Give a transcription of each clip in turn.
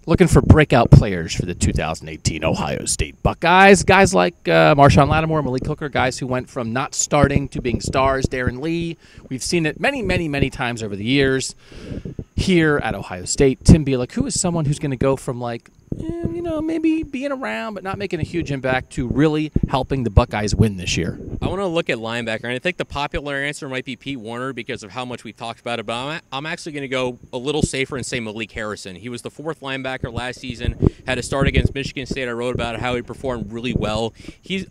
Looking for breakout players for the 2018 Ohio State Buckeyes. Guys like Marshawn Lattimore, Malik Hooker, guys who went from not starting to being stars. Darren Lee. We've seen it many, many, many times over the years here at Ohio State. Tim Bielek, who is someone who's going to go from maybe being around but not making a huge impact to really helping the Buckeyes win this year? I want to look at linebacker, and I think the popular answer might be Pete Warner because of how much we talked about it, but I'm actually going to go a little safer and say Malik Harrison. He was the fourth linebacker last season, had a start against Michigan State. I wrote about how he performed really well.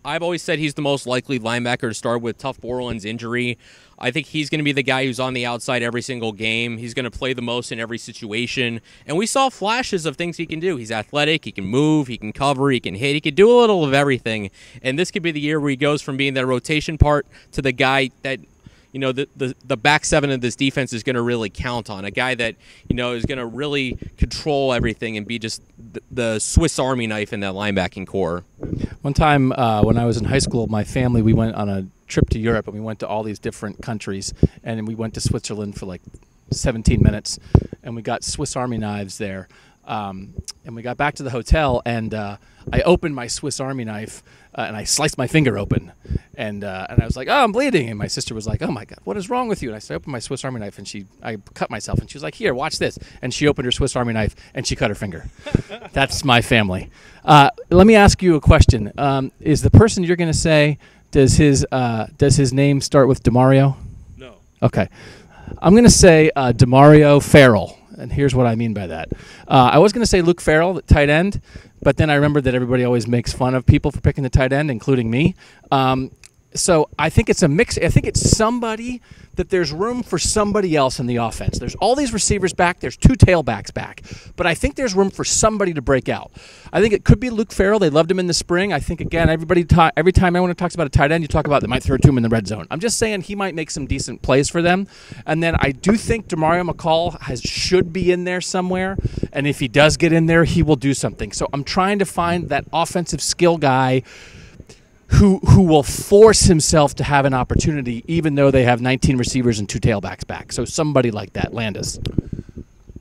I've always said he's the most likely linebacker to start with Tough Borland's injury. I think he's going to be the guy who's on the outside every single game. He's going to play the most in every situation. And we saw flashes of things he can do. He's athletic, he can move, he can cover, he can hit, he can do a little of everything. And this could be the year where he goes from being that rotation part to the guy that, the back seven of this defense is going to really count on. A guy that, is going to really control everything and be just the Swiss Army knife in that linebacking core. One time when I was in high school, my family, we went on a trip to Europe, and we went to all these different countries, and we went to Switzerland for like 17 minutes, and we got Swiss Army knives there. And we got back to the hotel, and I opened my Swiss Army knife, and I sliced my finger open, and I was like, "Oh, I'm bleeding." And my sister was like, "Oh my God, what is wrong with you?" And I said, "I opened my Swiss Army knife, and I cut myself." And she was like, "Here, watch this." And she opened her Swiss Army knife, and she cut her finger. That's my family. Let me ask you a question: is the person you're going to say, does his name start with Demario? No. Okay, I'm going to say Demario Farrell. And here's what I mean by that. I was going to say Luke Farrell, the tight end, but then I remembered that everybody always makes fun of people for picking the tight end, including me. So I think it's a mix. I think it's somebody that there's room for somebody else in the offense. There's all these receivers back. There's two tailbacks back. But I think there's room for somebody to break out. I think it could be Luke Farrell. They loved him in the spring. I think, again, every time anyone talks about a tight end, you talk about they might throw it to him in the red zone. I'm just saying he might make some decent plays for them. And then I do think Demario McCall should be in there somewhere. And if he does get in there, he will do something. So I'm trying to find that offensive skill guy who will force himself to have an opportunity, even though they have 19 receivers and two tailbacks back. So somebody like that, Landis.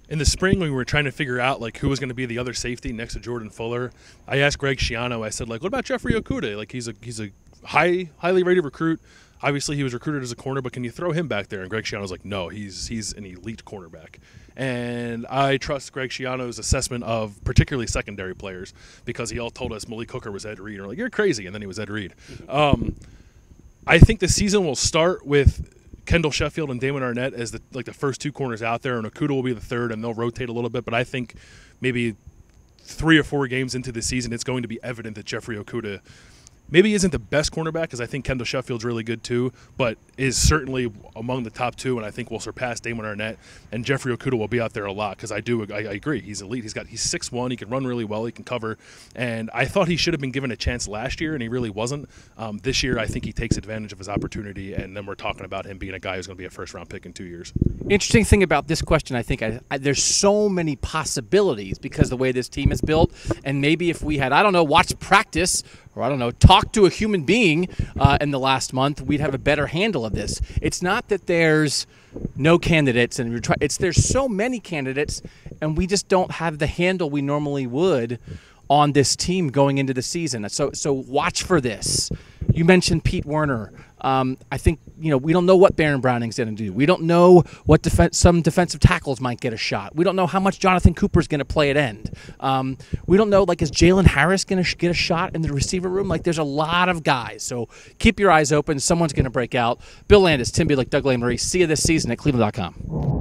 In the spring, when we were trying to figure out who was going to be the other safety next to Jordan Fuller, I asked Greg Schiano. I said, what about Jeffrey Okudah? He's a highly rated recruit. Obviously, he was recruited as a corner, but can you throw him back there? And Greg Schiano's like, no, he's an elite cornerback. And I trust Greg Schiano's assessment of particularly secondary players because he all told us Malik Hooker was Ed Reed. And we're like, you're crazy. And then he was Ed Reed. I think the season will start with Kendall Sheffield and Damon Arnett as the first two corners out there, and Okudah will be the third, and they'll rotate a little bit. But I think maybe 3 or 4 games into the season, it's going to be evident that Jeffrey Okudah maybe isn't the best cornerback, because I think Kendall Sheffield's really good too, but is certainly among the top 2, and I think will surpass Damon Arnett. And Jeffrey Okudah will be out there a lot because I agree. He's elite. He's 6'1". He can run really well. He can cover. And I thought he should have been given a chance last year, and he really wasn't. This year, I think he takes advantage of his opportunity, and then we're talking about him being a guy who's going to be a first-round pick in 2 years. Interesting thing about this question, I think there's so many possibilities because of the way this team is built, and maybe if we had, watched practice or, talk to a human being in the last month, we'd have a better handle of this. It's not that there's no candidates, and there's so many candidates, and we just don't have the handle we normally would on this team going into the season. So watch for this. You mentioned Pete Werner. I think, we don't know what Baron Browning's going to do. We don't know what some defensive tackles might get a shot. We don't know how much Jonathan Cooper's going to play at end. We don't know, is Jalen Harris going to get a shot in the receiver room? There's a lot of guys. So keep your eyes open. Someone's going to break out. Bill Landis, Tim Bielek, Doug Lane Marie. See you this season at cleveland.com.